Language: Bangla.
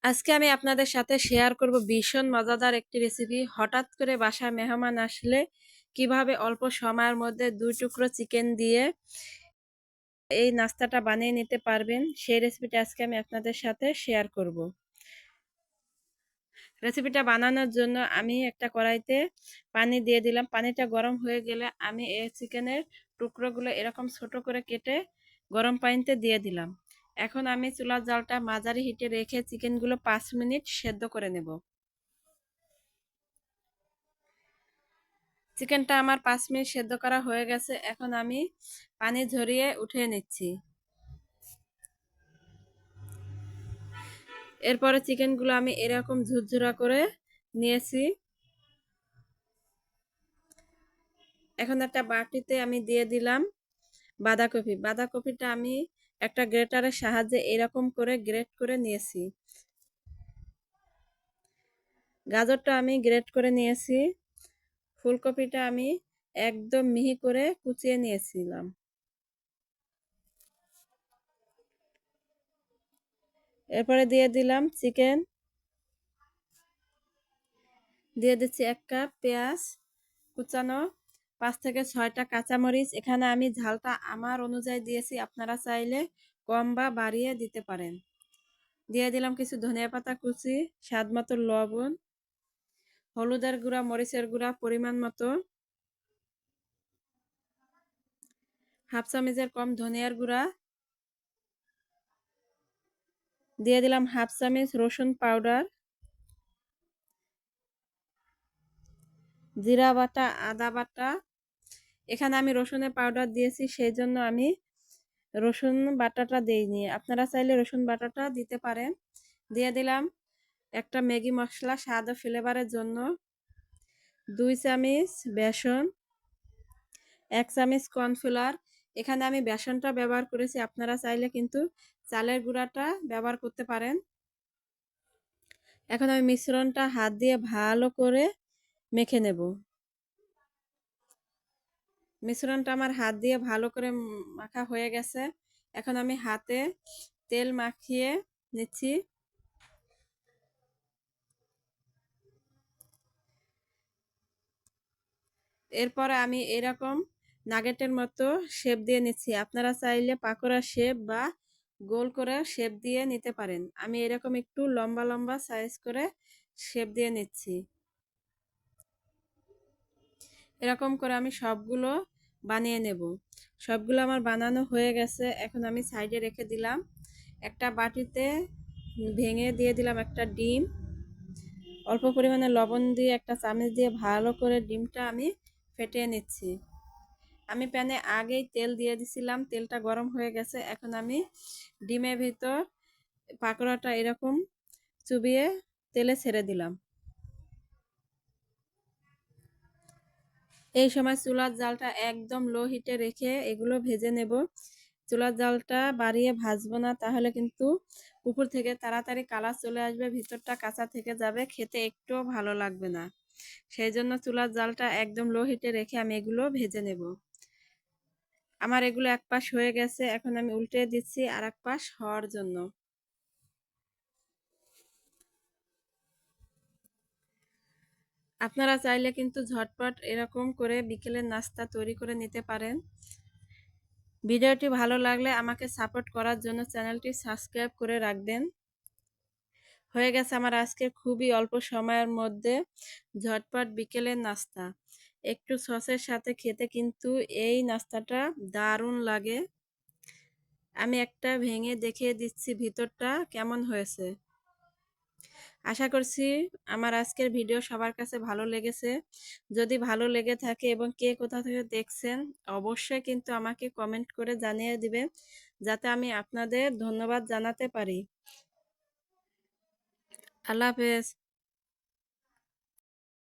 আজকে আমি আপনাদের সাথে শেয়ার করব ভীষণ মজাদার একটি রেসিপি। হঠাৎ করে বাসায় মেহমান আসলে কিভাবে অল্প সময়ের মধ্যে 2 টুকরো চিকেন দিয়ে এই নাস্তাটা বানিয়ে নিতে পারবেন, সেই রেসিপিটা আজকে আমি আপনাদের সাথে শেয়ার করব। রেসিপিটা বানানোর জন্য আমি একটা কড়াইতে পানি দিয়ে দিলাম। পানিটা গরম হয়ে গেলে আমি এই চিকেনের টুকরোগুলো এরকম ছোট করে কেটে গরম পানিতে দিয়ে দিলাম। এখন আমি চুলার জালটা মাঝারি হিটে রেখে চিকেনগুলো 5 মিনিট সেদ্ধ করে নেব। চিকেনটা আমার 5 মিনিট সেদ্ধ করা হয়ে গেছে। এখন আমি পানি ঝরিয়ে উঠিয়ে নিচ্ছি। এরপরে চিকেনগুলো আমি এরকম ঝুরঝুরা করে নিয়েছি। এখন একটা বাটিতে আমি দিয়ে দিলাম বাঁধাকপি। বাঁধাকপিটা আমি একটা গ্রেটারের সাহায্যে এরকম করে গ্রেট করে নিয়েছি। গাজরটা আমি গ্রেট করে নিয়েছি। ফুলকপিটা আমি একদম মিহি করে কুচিয়ে নিয়েছিলাম। এরপরে দিয়ে দিলাম চিকেন, দিয়ে দিচ্ছি 1 কাপ পেঁয়াজ কুচানো, 5 থেকে 6টা কাঁচামরিচ। এখানে আমি ঝালটা আমার অনুযায়ী দিয়েছি, আপনারা চাইলে কম বা বাড়িয়ে দিতে পারেন। দিয়ে দিলাম কিছু ধনিয়া পাতা কুচি, স্বাদ মতো লবণ, হলুদের গুঁড়া, মরিচের গুঁড়া পরিমাণ মতো, হাফ চামচের কম ধনিয়ার গুঁড়া, দিয়ে দিলাম হাফ চামচ রসুন পাউডার, জিরা বাটা, আদা বাটা। এখানে আমি রসুনের পাউডার দিয়েছি, সেই জন্য আমি রসুন বাটাটা দিইনি, আপনারা চাইলে রসুন বাটাটা দিতে পারেন। দিয়ে দিলাম একটা ম্যাগি মশলা স্বাদ ও ফ্লেভারের জন্য, 2 চামচ বেসন, 1 চামচ কর্নফ্লাওয়ার। এখানে আমি বেসনটা ব্যবহার করেছি, আপনারা চাইলে কিন্তু চালের গুঁড়াটা ব্যবহার করতে পারেন। এখন আমি মিশ্রণটা হাত দিয়ে ভালো করে মেখে নেব। মিশ্রণটা আমার হাত দিয়ে ভালো করে মাখা হয়ে গেছে। এখন আমি হাতে তেল মাখিয়ে নিচ্ছি। এরপরে আমি এরকম নাগেটের মতো শেপ দিয়ে নিচ্ছি, আপনারা চাইলে পাকোড়া শেপ বা গোল করে শেপ দিয়ে নিতে পারেন। আমি এরকম একটু লম্বা লম্বা সাইজ করে শেপ দিয়ে নিচ্ছি। এরকম করে আমি সবগুলো বানিয়ে নেব। সবগুলো আমার বানানো হয়ে গেছে। এখন আমি সাইডে রেখে দিলাম। একটা বাটিতে ভেঙে দিয়ে দিলাম একটা ডিম, অল্প পরিমাণে লবণ দিয়ে একটা চামচ দিয়ে ভালো করে ডিমটা আমি ফেটিয়ে নিচ্ছি। আমি প্যানে আগেই তেল দিয়ে দিছিলাম, তেলটা গরম হয়ে গেছে। এখন আমি ডিমের ভিতর পাকোড়াটা এরকম চুবিয়ে তেলে ছেড়ে দিলাম। এই সময় চুলার জালটা একদম লো হিটে রেখে এগুলো ভেজে নেব। চুলার জালটা বাড়িয়ে ভাজবো না, তাহলে কিন্তু উপর থেকে তাড়াতাড়ি কালার চলে আসবে, ভিতরটা কাঁচা থেকে যাবে, খেতে একটুও ভালো লাগবে না। সেই জন্য চুলার জালটা একদম লো হিটে রেখে আমি এগুলো ভেজে নেব। আমার এগুলো এক পাশ হয়ে গেছে, এখন আমি উল্টে দিচ্ছি আর এক পাশ হওয়ার জন্য। আপনারা চাইলে কিন্তু ঝটপট এরকম করে বিকেলের নাস্তা তৈরি করে নিতে পারেন। ভিডিওটি ভালো লাগলে আমাকে সাপোর্ট করার জন্য চ্যানেলটি সাবস্ক্রাইব করে রাখবেন। হয়ে গেছে আমার আজকে খুবই অল্প সময়ের মধ্যে ঝটপট বিকেলের নাস্তা। একটু সসের সাথে খেতে কিন্তু এই নাস্তাটা দারুণ লাগে। আমি একটা ভেঙে দেখিয়ে দিচ্ছি ভিতরটা কেমন হয়েছে। আশা করছি আমার আজকের ভিডিও সবার কাছে ভালো লেগেছে। যদি ভালো লেগে থাকে এবং কে কোথা থেকে দেখছেন, অবশ্যই কিন্তু আমাকে কমেন্ট করে জানিয়ে দিবেন, যাতে আমি আপনাদের ধন্যবাদ জানাতে পারি। আল্লাহ হাফেজ।